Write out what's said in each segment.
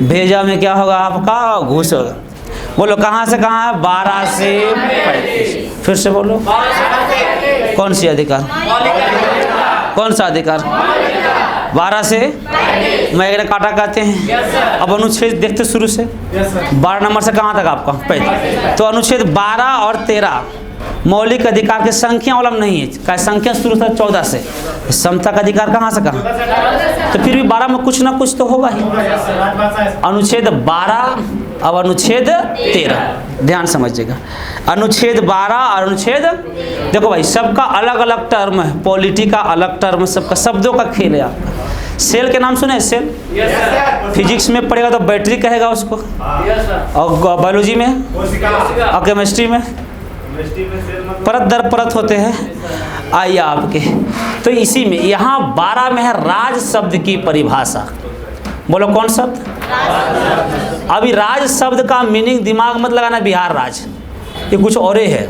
भेजा में क्या होगा आपका? घूस होगा। बोलो कहाँ से कहाँ है? 12 से 35। फिर से बोलो। कौन सी अधिकार? कौन सा अधिकार? 12 से मैग्ना कार्टा कहते हैं। अब अनुच्छेद देखते शुरू से 12 नंबर से कहाँ तक आपका? 35। तो अनुच्छेद 12 और 13 मौलिक अधिकार के संख्या वाला नहीं है, क्या संख्या शुरू था 14 से। समता का अधिकार कहाँ से कहाँ? तो फिर भी 12 में कुछ ना कुछ तो होगा ही। अनुच्छेद 12 अब अनुच्छेद 13 ध्यान समझिएगा। अनुच्छेद 12 और अनुच्छेद, देखो भाई सबका अलग अलग टर्म है, पॉलिटी का अलग टर्म, सबका शब्दों का खेल है आपका। सेल के नाम सुने? सेल फिजिक्स में पढ़ेगा तो बैटरी कहेगा उसको, और बायोलॉजी में और केमिस्ट्री में परत दर परत होते हैं। आइए आपके, तो इसी में यहाँ 12 में है राज शब्द की परिभाषा। बोलो कौन शब्द? अभी राज शब्द का मीनिंग दिमाग मत लगाना बिहार राज, ये कुछ और ही है।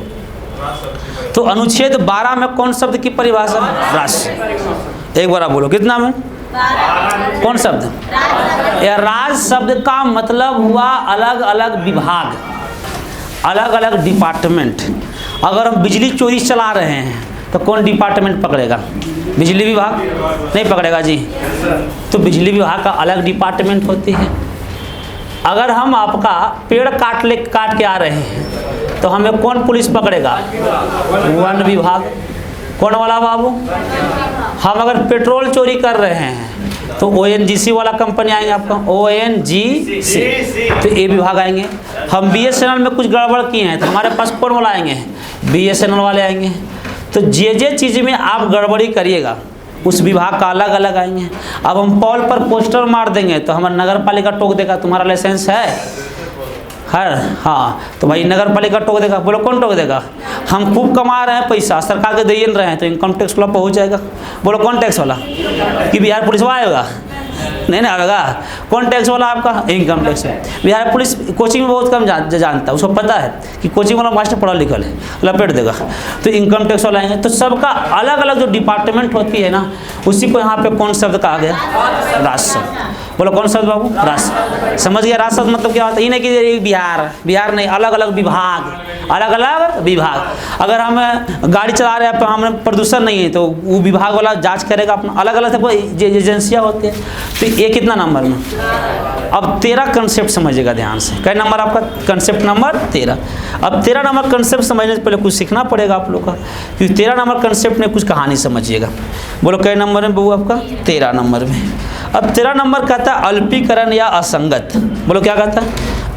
तो अनुच्छेद 12 में कौन शब्द की परिभाषा? राज। एक बार आप बोलो कितना में? कौन शब्द? या राज शब्द का मतलब हुआ अलग अलग विभाग, अलग अलग डिपार्टमेंट। अगर हम बिजली चोरी चला रहे हैं तो कौन डिपार्टमेंट पकड़ेगा? बिजली विभाग नहीं पकड़ेगा जी। तो बिजली विभाग का अलग डिपार्टमेंट होती है। अगर हम आपका पेड़ काट के आ रहे हैं तो हमें कौन पुलिस पकड़ेगा? वन विभाग। कौन वाला बाबू? हम अगर पेट्रोल चोरी कर रहे हैं तो ONGC वाला कंपनी आएंगे आपका, ONGC, तो ये विभाग आएंगे। हम BSNL में कुछ गड़बड़ किए हैं तो हमारे पास कौन वाला आएंगे? BSNL वाले आएंगे। तो जे चीज़ में आप गड़बड़ी करिएगा उस विभाग का अलग अलग आएंगे। अब हम पॉल पर पोस्टर मार देंगे तो हमारा नगर पालिका टोक देगा तुम्हारा लाइसेंस है? हाँ, तो भाई नगर पालिका टोक देगा। बोलो कौन टोक देगा? हम खूब कमा रहे हैं पैसा, सरकार के दे रहे हैं, तो इनकम टैक्स वाला पहुँच जाएगा। बोलो कौन टैक्स वाला? कि बिहार पुलिस वाला आएगा? नहीं ना आएगा। कौन टैक्स वाला आपका? Income tax. Bihar police coaching में बहुत कम जानता है, उसको पता है कि कोचिंग वाला मास्टर पढ़ा लिखल है, लपेट देगा। तो इनकम टैक्स वाला आएंगे। तो सबका अलग अलग जो डिपार्टमेंट होती है ना, उसी को यहाँ पे कौन शब्द कहा गया? राज शब्द। बोलो कौन शब्द बाबू? राज। समझ गया? राज शब्द मतलब क्या होता है? ये नहीं कि बिहार नहीं, अलग अलग विभाग, अलग अलग विभाग। अगर हम गाड़ी चला रहे हैं तो हमें प्रदूषण नहीं है तो वो विभाग वाला जांच करेगा अपना, अलग अलग एजेंसियाँ होती है। तो ये कितना नंबर में? अब 13 कंसेप्ट समझिएगा ध्यान से। कै नंबर आपका? Concept number 13। अब 13 नंबर कंसेप्ट समझने से पहले कुछ सीखना पड़ेगा आप लोग का, क्योंकि 13 नंबर कंसेप्ट में कुछ कहानी समझिएगा। बोलो कै नंबर में बहू आपका? 13 नंबर में। अब 13 नंबर कहता है अल्पीकरण या असंगत। बोलो क्या कहता है?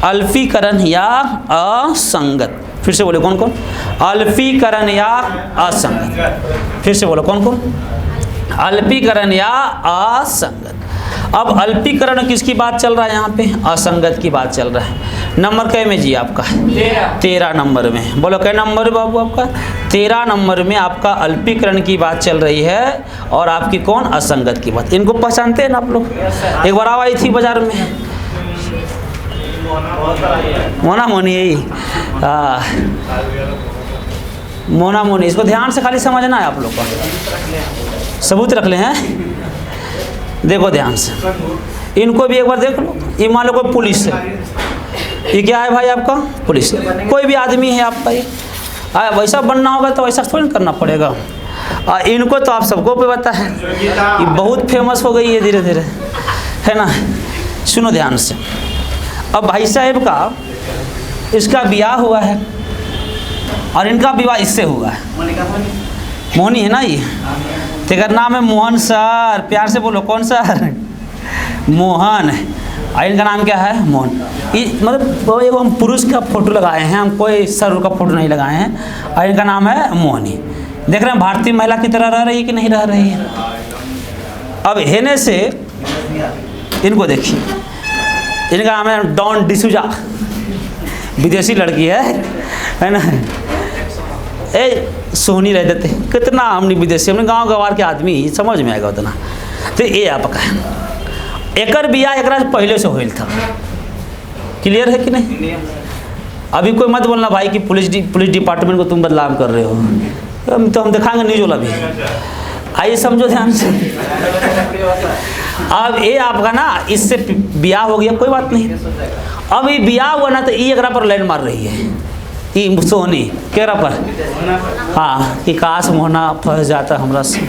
अल्पीकरण या असंगत। फिर से बोलो कौन कौन? अल्पीकरण या असंगत। फिर से बोलो कौन कौन? अल्पीकरण या असंगत। अब अल्पीकरण किसकी बात चल रहा है यहाँ पे? असंगत की बात चल रहा है। नंबर कै में जी आपका? 13 नंबर में। बोलो कै नंबर बाबू आपका? 13 नंबर में आपका अल्पीकरण की बात चल रही है और आपकी कौन? असंगत की बात। इनको पहचानते हैं ना आप लोग? एक बार आई थी बाजार में मोना मोनी, यही मोना मोनी। इसको ध्यान से खाली समझना है आप लोग का, सबूत रख ले हैं। देखो ध्यान से, इनको भी एक बार देख लो। ये मान लो कोई पुलिस है, ये क्या है भाई आपका? पुलिस। कोई भी आदमी है आपका, ये वैसा बनना होगा तो वैसा थोड़ी करना पड़ेगा। इनको तो आप सबको पे पता है, ये बहुत फेमस हो गई है धीरे धीरे, है ना? सुनो ध्यान से। अब भाई साहब का इसका ब्याह हुआ है और इनका विवाह इससे हुआ है। मोहनी है ना ये, तेरा नाम है मोहन सर। प्यार से बोलो कौन सर? मोहन। और इनका नाम क्या है? मोहन। ये मतलब एगो हम पुरुष का फोटो लगाए हैं, हम कोई सर का फोटो नहीं लगाए हैं। और इनका नाम है मोहनी। देख रहे हैं भारतीय महिला की तरह रह रही है कि नहीं रह रही है? अब हेने से इनको देखिए, इनका नाम है डॉन डिसूजा, विदेशी लड़की है ना? ए सोनी रह देते कितना, हमने विदेशी, हमने गांव गंवार के आदमी, समझ में आएगा उतना। तो ये आपका है। एकर बियाह एकरा पहले से होल था। क्लियर है कि नहीं? अभी कोई मत बोलना भाई कि पुलिस डिपार्टमेंट को तुम बदनाम कर रहे हो। तो हम दिखाएंगे न्यूज वाला भी। आइए समझो ध्यान से। अब ये आपका ना इससे ब्याह हो गया, कोई बात नहीं। अब ये ब्याह हुआ ना तो ये एकरा पर लाइन मार रही है, ये सोहनी केरा पर, हाँ कि काश मोहना फंस जाता हमरा से।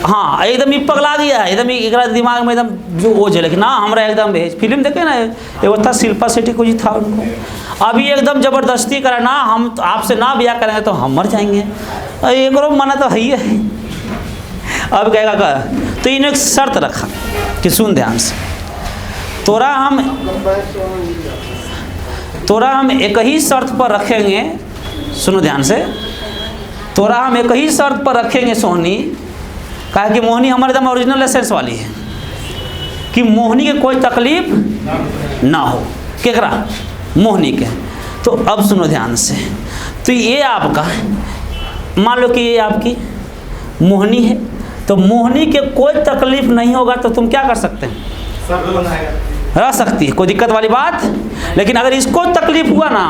हाँ एकदम ही पगला गया है, एकदम एकरा दिमाग में एकदम जो ओझ है, लेकिन ना हमरा एकदम भेज। फिल्म देखे ना एगो था शिल्पा शेट्टी को जी था उनको, अभी एकदम ज़बरदस्ती करा ना हम आपसे ना ब्याह करेंगे तो हम मर जाएंगे, एक मना तो है। अब कहेगा का तो इन्हें एक शर्त रखा कि सुन ध्यान से, तोरा हम एक ही शर्त पर रखेंगे, सुनो ध्यान से, तोरा हम एक ही शर्त पर रखेंगे सोहनी, कहा कि मोहनी हमारे एकदम ओरिजिनल लाइसेंस वाली है, कि मोहनी के कोई तकलीफ ना हो, केकरा मोहनी के। तो अब सुनो ध्यान से, तो ये आपका मान लो कि ये आपकी मोहनी है, तो मोहनी के कोई तकलीफ नहीं होगा तो तुम क्या कर सकते हैं, रह सकती है, कोई दिक्कत वाली बात। लेकिन अगर इसको तकलीफ हुआ ना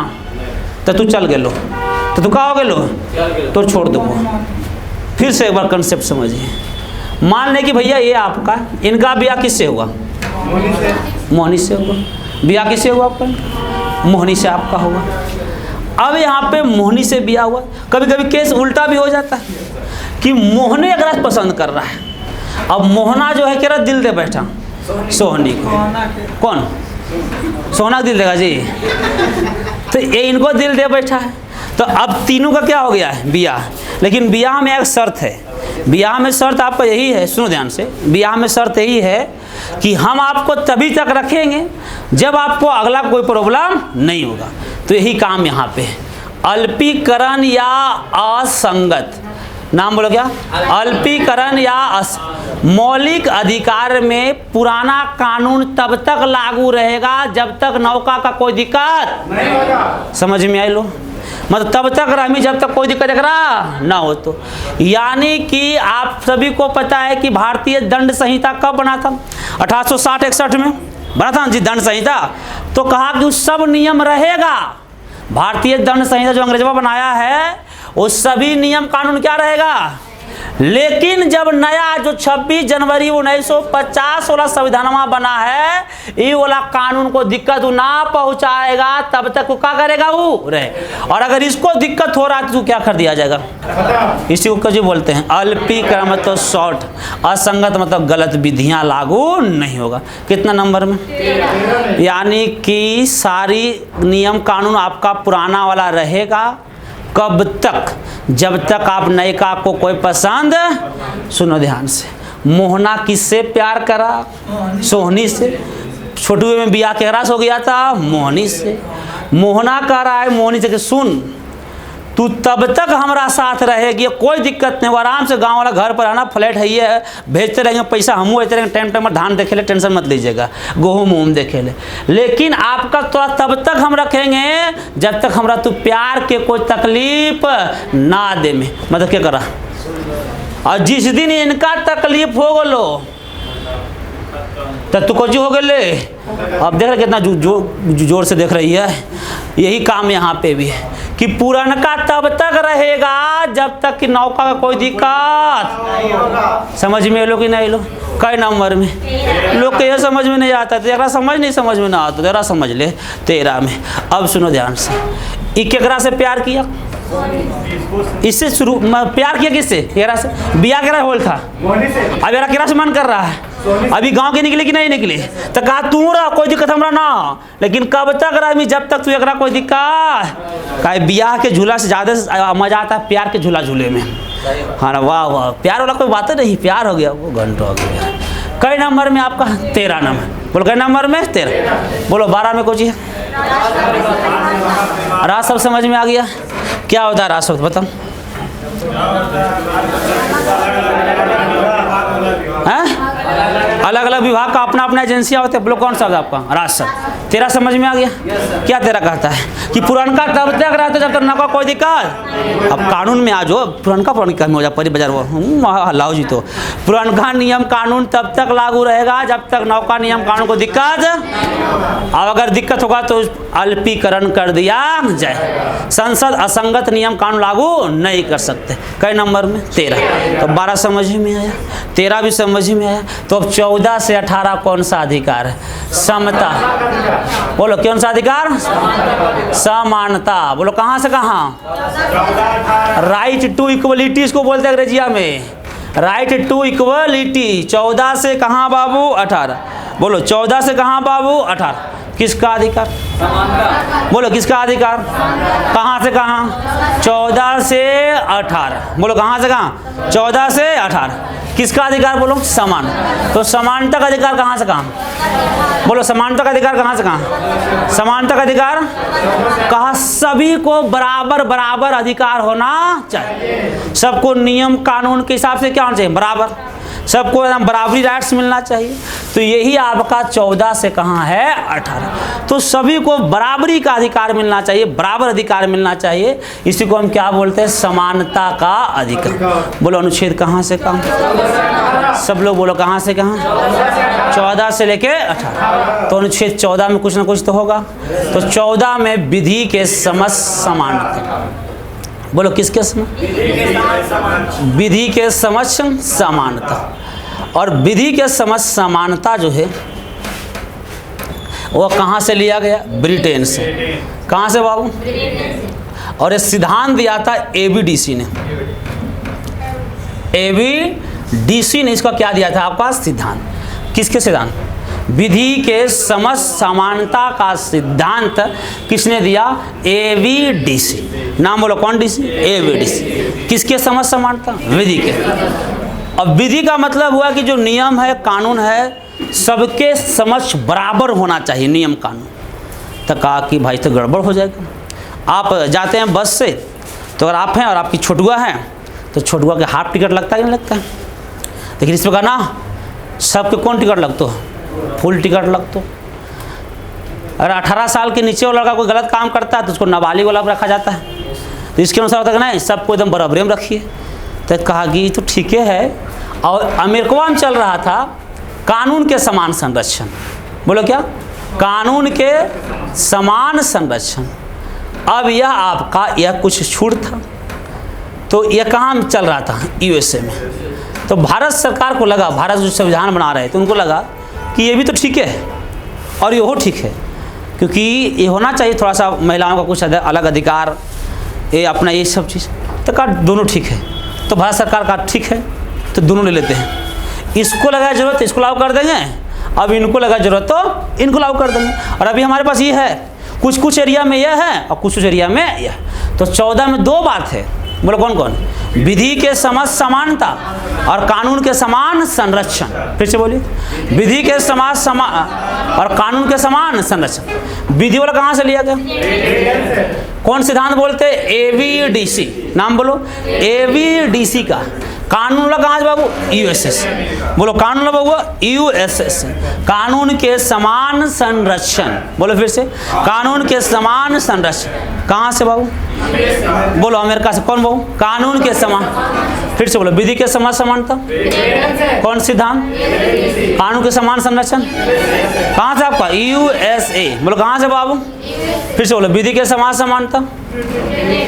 तो तू चल गेलो, तो तू कहा हो गेलो, तो छोड़ दो। फिर से एक बार कंसेप्ट समझिए, मान लें कि भैया ये आपका, इनका ब्याह किससे हुआ, मोहनी से हुआ। ब्याह किससे हुआ आपका, मोहनी से आपका हुआ। अब यहाँ पे मोहनी से ब्याह हुआ, कभी कभी केस उल्टा भी हो जाता है कि मोहने अगर पसंद कर रहा है, अब मोहना जो है कह दिल दे बैठा सोहनी को, कौन सोहना दिल देगा जी, तो ये इनको दिल दे बैठा है। तो अब तीनों का क्या हो गया है, ब्याह। लेकिन ब्याह में एक शर्त है, ब्याह में शर्त आपका यही है, सुनो ध्यान से, ब्याह में शर्त यही है कि हम आपको तभी तक रखेंगे जब आपको अगला कोई प्रॉब्लम नहीं होगा। तो यही काम यहाँ पे है, अल्पीकरण या असंगत, नाम बोलो क्या, अल्पीकरण या मौलिक अधिकार में पुराना कानून तब तक लागू रहेगा जब तक नौका का कोई दिक्कत नहीं होगा। समझ में आई लो, मतलब तब तक रही जब तक कोई दिक्कत ना हो। तो यानी कि आप सभी को पता है कि भारतीय दंड संहिता कब बना था, 1860-61 में बना था जी दंड संहिता। तो कहा कि उस सब नियम रहेगा, भारतीय दंड संहिता जो अंग्रेजों बनाया है वो सभी नियम कानून क्या रहेगा। लेकिन जब नया जो 26 जनवरी 1950 वाला संविधानमा बना है, ये वाला कानून को दिक्कत ना पहुंचाएगा तब तक वो क्या करेगा वो रहे। और अगर इसको दिक्कत हो रहा है तो क्या कर दिया जाएगा, इसी को जो बोलते हैं अल्पीकरण मतलब शॉर्ट, असंगत मतलब गलत विधियां लागू नहीं होगा। कितना नंबर में, यानी कि सारी नियम कानून आपका पुराना वाला रहेगा। कब तक, जब तक आप नयिका को कोई पसंद, सुनो ध्यान से, मोहना किससे प्यार करा, सोहनी से। छोटू में ब्याह केकरा से हो गया था, मोहनी से। मोहना कह रहा है मोहनी से कि सुन तू तब तक हमारा साथ रहेगी, कोई दिक्कत नहीं, वो आराम से गांव वाला घर पर आना, फ्लैट है ये भेजते रहेंगे पैसा, हम देते रहेंगे, टाइम टाइम धान देखे ले, टेंशन मत लीजिएगा, गेहूँ देखे ले। लेकिन आपका थोड़ा तब तक हम रखेंगे जब तक हमारा तू प्यार के कोई तकलीफ ना दे में, मतलब क्या करा। और जिस दिन इनका तकलीफ हो गलो तो तू कुछ हो गए। अब देख रहे कितना जोर से देख रही है। यही काम यहाँ पे भी है कि पुरनका तब तक रहेगा जब तक कि नौका का कोई दिक्कत। समझ में लो कि नहीं लो, कई नंबर में लोग के ये समझ में नहीं आता, तेरा समझ नहीं, समझ में ना आता, तेरा समझ ले 13 में। अब सुनो ध्यान से, केकरा से प्यार किया, इससे शुरू प्यार किया, किससे, केकरा से। ब्याह केकरा होल था, अब यार केकरा से मन कर रहा है, अभी गांव के निकले कि नहीं निकले, तो कहा तू रहा कोई दिक्कत हमरा ना। लेकिन कब तक रहा, जब तक तू एकरा कोई दिक्कत। कहा ब्याह के झूला से ज़्यादा मजा आता है प्यार के झूला झूले में। हाँ ना, वाह वाह, प्यार वाला कोई बात नहीं, प्यार हो गया वो घंटों हो गया। कई नंबर में आपका 13 नंबर, बोलो कई नंबर में 13, बोलो 12 में कुछ है। राज सब समझ में आ गया, क्या होता है राज शब्द बताओ। अलग अलग विभाग का अपना अपना एजेंसियाँ होते हैं। बोलो कौन सा आपका? राजस्व। तेरा समझ में आ गया? क्या तेरा कहता है कि पुरनका तब तक रहता जब तक नौका कोई दिक्कत। अब कानून में आ जाओ, पुरनका हो जा परी बाजार लाओ जी। तो पुरनका नियम कानून तब तक लागू रहेगा जब तक नौका नियम कानून को दिक्कत। अब अगर दिक्कत होगा तो अल्पीकरण कर दिया जाए। संसद असंगत नियम कानून लागू नहीं कर सकते। कई नंबर में? 13। तो 12 समझ में आया, 13 भी समझ में आया। तो अब 14 से 18 कौन सा अधिकार है? समता। बोलो कौन सा अधिकार? समानता। बोलो कहाँ से कहाँ? राइट टू इक्वलिटी इसको बोलते हैं अंग्रेजिया में, राइट टू इक्वलिटी। 14 से कहाँ बाबू? 18। बोलो 14 से कहाँ बाबू? 18। किसका अधिकार? बोलो किसका अधिकार? कहाँ से कहाँ? 14 से 18। बोलो कहाँ से कहाँ? 14 से 18। किसका अधिकार? बोलो समान। तो समानता का अधिकार कहाँ से कहाँ? बोलो समानता का अधिकार कहाँ से कहाँ? समानता का अधिकार कहा सभी को बराबर बराबर अधिकार होना चाहिए। सबको नियम कानून के हिसाब से क्या होना चाहिए? बराबर। सबको एकदम बराबरी राइट्स मिलना चाहिए। तो यही आपका 14 से कहाँ है? 18। तो सभी को बराबरी का अधिकार मिलना चाहिए, बराबर अधिकार मिलना चाहिए। इसी को हम क्या बोलते हैं? समानता का अधिकार। बोलो अनुच्छेद कहाँ से कहाँ? सब लोग बोलो कहाँ से कहाँ? 14 से लेके 18। तो अनुच्छेद 14 में कुछ ना कुछ तो होगा। तो 14 में विधि के समक्ष समानता। बोलो किसके समक्ष? विधि के समक्ष समानता। और विधि के समक्ष समानता जो है वो कहाँ से लिया गया? ब्रिटेन से। कहाँ से बाबू? और ये सिद्धांत दिया था एबीडीसी ने। एबीडीसी ने इसका क्या दिया था आपका? सिद्धांत। किसके सिद्धांत? विधि के समक्ष समानता का सिद्धांत किसने दिया? एबीडीसी। नाम बोलो कौन डीसी? एबीडीसी। किसके समक्ष समानता? विधि के। अब विधि का मतलब हुआ कि जो नियम है कानून है सबके समक्ष बराबर होना चाहिए नियम कानून। तो कहा कि भाई तो गड़बड़ हो जाएगा। आप जाते हैं बस से, तो अगर आप हैं और आपकी छोटुआ है तो छोटुआ के हाफ टिकट लगता है कि नहीं लगता है? लेकिन इस प्रकार ना सबके कौन टिकट लगता है? फुल टिकट लगता। अगर 18 साल के नीचे वाला लड़का कोई गलत काम करता है तो उसको नाबालिग वाला रखा जाता है। तो इसके अनुसार होता है नहीं, सबको एकदम बराबरी में रखिए। तो कहा कि तो ठीक है। और अमेरिका में चल रहा था कानून के समान संरक्षण। बोलो क्या? कानून के समान संरक्षण। अब यह आपका यह कुछ छूट था। तो यह कहाँ चल रहा था? यूएसए में। तो भारत सरकार को लगा, भारत जो संविधान बना रहे थे उनको लगा कि ये भी तो ठीक है और ये हो ठीक है, क्योंकि ये होना चाहिए थोड़ा सा महिलाओं का कुछ अलग अधिकार, ये अपना ये सब चीज़। तो कहा दोनों ठीक है। तो भारत सरकार का ठीक है तो दोनों ले लेते हैं। इसको लगा जरूरत इसको लागू कर देंगे, अब इनको लगा जरूरत तो इनको लागू कर देंगे। और अभी हमारे पास ये है, कुछ कुछ एरिया में यह है और कुछ कुछ एरिया में यह। तो 14 में 2 बात है। बोलो कौन कौन? विधि के समक्ष समानता और कानून के समान संरक्षण। फिर से बोलिए, विधि के समाज और कानून के समान संरक्षण। विधि वाला कहाँ से लिया गया? कौन सिद्धांत बोलते? एबीडीसी। नाम बोलो। एबीडीसी का। कानून वाला कहाँ से बाबू? यूएसएस। बोलो कानून वाला बाबू? यूएसएस। कानून के समान संरक्षण। बोलो फिर से, कानून के समान संरक्षण कहाँ से बाबू? बोलो अमेरिका से। कौन बाबू? कानून के समान। फिर से बोलो, विधि के समान समानता। कौन सिद्धांत? कानून के समान संरक्षण कहाँ से आपका? यूएसए। बोलो कहाँ से बाबू? फिर से बोलो, विधि के समान समानता।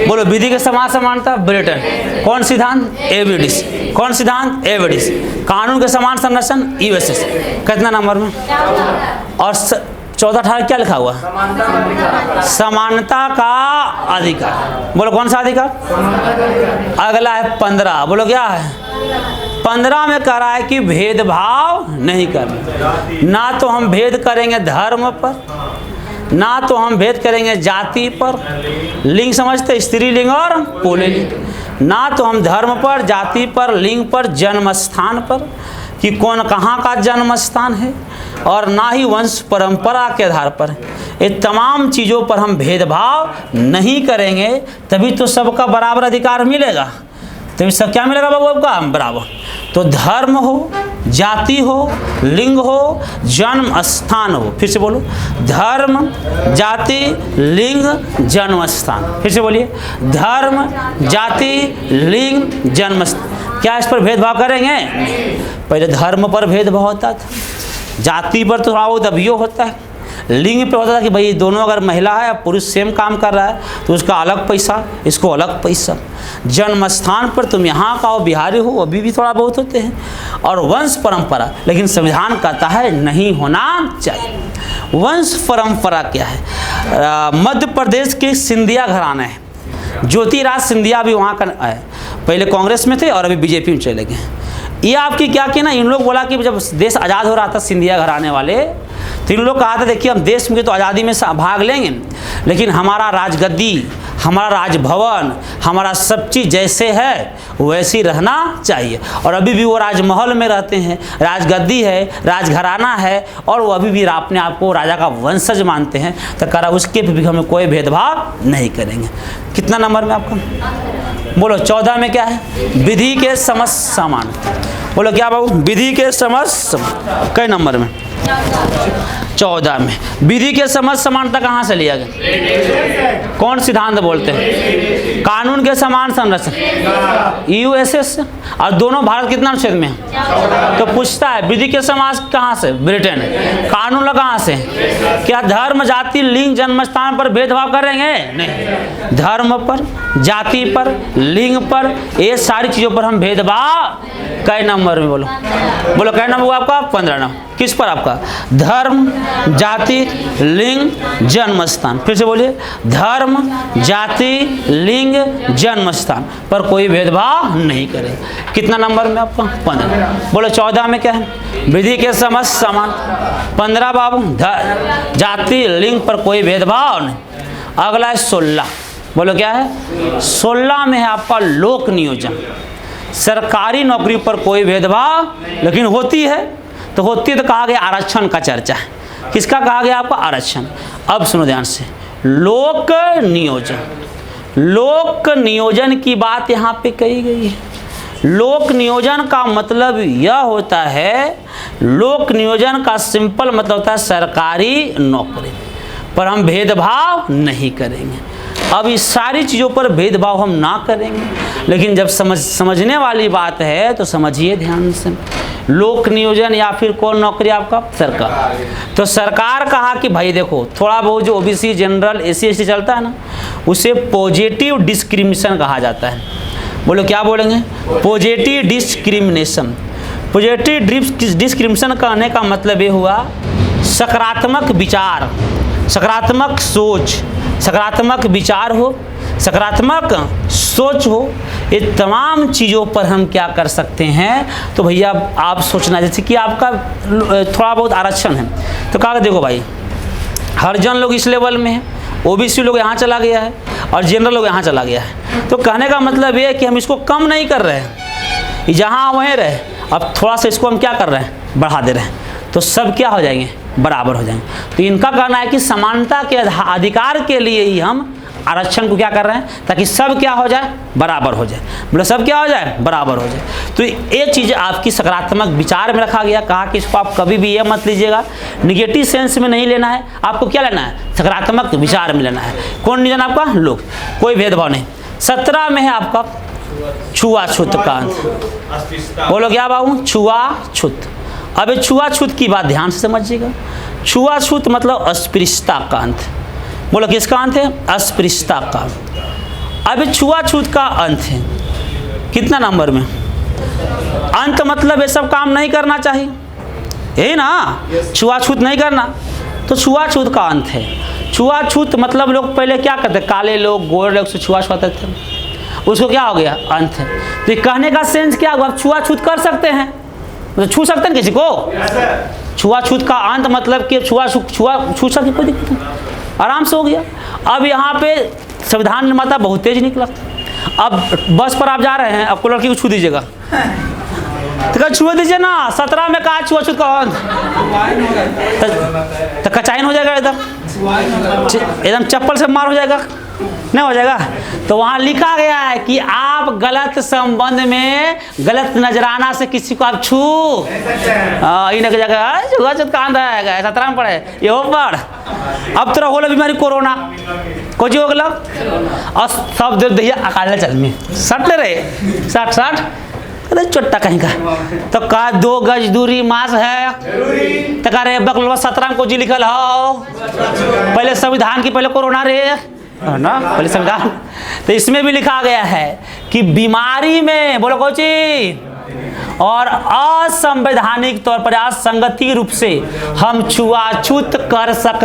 बोलो विधि के समान समानता ब्रिटेन। कौन सिद्धांत? एबीडीसी। कौन सिद्धांत? एबीडीसी। कानून के समान संरक्षण यूएसएस। कितना नंबर में? और 14-18 क्या लिखा हुआ? समानता का अधिकार। बोलो कौन सा अधिकार? अगला है 15। बोलो क्या है? 15 में कह रहा है कि भेदभाव नहीं करना। ना तो हम भेद करेंगे धर्म पर, ना तो हम भेद करेंगे जाति पर, लिंग समझते, स्त्रीलिंग और पुल्लिंग। ना तो हम धर्म पर, जाति पर, लिंग पर, जन्म स्थान पर कि कौन कहाँ का जन्म स्थान है, और ना ही वंश परंपरा के आधार पर। ये तमाम चीज़ों पर हम भेदभाव नहीं करेंगे, तभी तो सबका बराबर अधिकार मिलेगा। तभी सब क्या मिलेगा बाबू? आपका बराबर। तो धर्म हो, जाति हो, लिंग हो, जन्म स्थान हो। फिर से बोलो, धर्म, जाति, लिंग, जन्म स्थान। फिर से बोलिए, धर्म, जाति, लिंग, जन्म स्थान। क्या इस पर भेदभाव करेंगे? पहले धर्म पर भेदभाव होता था, जाति पर तो थोड़ा बहुत अभियोग होता है, लिंग पे होता था कि भाई दोनों अगर महिला है या पुरुष सेम काम कर रहा है तो उसका अलग पैसा, इसको अलग पैसा। जन्म स्थान पर तुम यहाँ का हो, बिहारी हो, अभी भी थोड़ा बहुत होते हैं। और वंश परंपरा, लेकिन संविधान कहता है नहीं होना चाहिए। वंश परंपरा क्या है? मध्य प्रदेश के सिंधिया घराना है, ज्योतिराज सिंधिया भी वहाँ का है, पहले कांग्रेस में थे और अभी बीजेपी में चले गए। ये आपकी क्या कि ना, इन लोग बोला कि जब देश आज़ाद हो रहा था, सिंधिया घराने वाले, तो इन लोग कहा था देखिए हम देश में तो आज़ादी में भाग लेंगे, लेकिन हमारा राजगद्दी, हमारा राजभवन, हमारा सब चीज़ जैसे है वैसी रहना चाहिए। और अभी भी वो राजमहल में रहते हैं, राजगद्दी है, राजघराना है, और वो अभी भी अपने आप को राजा का वंशज मानते हैं। तो करा उसके भी हमें कोई भेदभाव नहीं करेंगे। कितना नंबर में आपका? बोलो 14 में क्या है? विधि के समस्त समान। बोलो क्या बाबू? विधि के समस्त समान। कई नंबर में? 14 में। विधि के समस्त समानता कहाँ से लिया गया? कौन सिद्धांत बोलते हैं? कानून के समान संरक्षण, यूएसएस। और दोनों भारत कितना अनुच्छेद में है? तो पूछता है विधि के समाज कहाँ से? ब्रिटेन। कानून कहाँ से? क्या धर्म, जाति, लिंग, जन्म स्थान पर भेदभाव करेंगे? नहीं। धर्म पर, जाति पर, लिंग पर, ये सारी चीजों पर हम भेदभाव। कई नंबर में? बोलो बोलो कई नंबर हुआ आपका? 15 नंबर। किस पर आपका? धर्म, जाति, लिंग, जन्म स्थान। फिर से बोलिए, धर्म, जाति, लिंग, जन्म स्थान पर कोई भेदभाव नहीं करें। कितना नंबर में आपका? 15। बोलो 14 में क्या है? विधि के समस्त समान। 15 बाबू, जाति, लिंग पर कोई भेदभाव नहीं। अगला है 16। बोलो क्या है? 16 में है आपका लोक नियोजन। सरकारी नौकरी पर कोई भेदभाव, लेकिन होती है तो होती है तो कहा गया आरक्षण का चर्चा है। किसका कहा गया आपका? आरक्षण। अब सुनो ध्यान से, लोक नियोजन, लोक नियोजन की बात यहाँ पे कही गई है। लोक नियोजन का मतलब यह होता है, लोक नियोजन का सिंपल मतलब होता है सरकारी नौकरी पर हम भेदभाव नहीं करेंगे। अब इस सारी चीज़ों पर भेदभाव हम ना करेंगे, लेकिन जब समझने वाली बात है तो समझिए ध्यान से। लोक नियोजन या फिर कौन नौकरी? आपका सरकार। तो सरकार कहा कि भाई देखो, थोड़ा बहुत जो ओबीसी, जनरल, एससी, एसटी चलता है ना, उसे पॉजिटिव डिस्क्रिमिनेशन कहा जाता है। बोलो क्या बोलेंगे? Positive discrimination. पॉजिटिव डिस्क्रिमिनेशन कहने का मतलब ये हुआ सकारात्मक विचार, सकारात्मक सोच, सकारात्मक विचार हो, सकारात्मक सोच हो, ये तमाम चीज़ों पर हम क्या कर सकते हैं? तो भैया आप सोचना, जैसे कि आपका थोड़ा बहुत आरक्षण है तो कहा देखो भाई, हरिजन लोग इस लेवल में है, ओबीसी लोग यहाँ चला गया है और जनरल लोग यहाँ चला गया है। तो कहने का मतलब ये है कि हम इसको कम नहीं कर रहे हैं, जहाँ वहीं रहे, अब थोड़ा सा इसको हम क्या कर रहे हैं? बढ़ा दे रहे हैं, तो सब क्या हो जाएंगे? बराबर हो जाएंगे। तो इनका कहना है कि समानता के अधिकार के लिए ही हम आरक्षण को क्या कर रहे हैं, ताकि सब क्या हो जाए? बराबर हो जाए। बोले सब क्या हो जाए? बराबर हो जाए। तो ये चीज़ आपकी सकारात्मक विचार में रखा गया। कहा कि इसको आप कभी भी ये मत लीजिएगा, निगेटिव सेंस में नहीं लेना है, आपको क्या लेना है? सकारात्मक विचार में लेना है। कौन नियोजन आपका? लोग, कोई भेदभाव नहीं। 17 में है आपका छुआछूत का अंत। बोलो क्या बाबू? छुआछूत। अब ये छुआछूत की बात ध्यान से समझिएगा। छुआछूत मतलब अस्पृश्यता का अंत। बोलो किसका अंत है? अस्पृश्यता का। अब छुआछूत का अंत है कितना नंबर में? अंत मतलब ये सब काम नहीं करना चाहिए, यही ना? छुआछूत नहीं करना, तो छुआछूत का अंत है। छुआछूत मतलब लोग पहले क्या करते? काले लोग, गोरे लोग से छुआछूत थे, उसको क्या हो गया? अंत है। तो ये कहने का सेंस क्या हुआ? छुआछूत कर सकते हैं, तो छू सकते हैं किसी को? छुआछूत का अंत मतलब कि छू सकते, कोई दिक्कत नहीं, आराम से हो गया। अब यहाँ पे संविधान निर्माता बहुत तेज निकला। अब बस पर आप जा रहे हैं, आपको लड़की को छू दीजिएगा तो क्या छुआ दीजिए ना? 17 में कहा छुआछूत का अंत, तो कचाइन हो जाएगा, एकदम चप्पल से मार हो जाएगा। नहीं हो जाएगा। तो वहाँ लिखा गया है कि आप गलत संबंध में, गलत नजराना से किसी को आप छू इन जगह कांदा है सतरा में पड़े ये हो पढ़। अब तेरा होल बीमारी कोरोना कुछ हो गल और सब देव दहिया अकाल चल में सट रहे 60 अरे चोट्टा कहीं का। तो का 2 गज दूरी मास है तो कह रहे बकलवा 17 में को जी लिखल हो पहले संविधान की पहले कोरोना रे ना पहले संविधान। तो इसमें भी लिखा गया है कि बीमारी में बोलो कोची और असंवैधानिक तौर पर असंगति रूप से हम छुआछूत कर सकते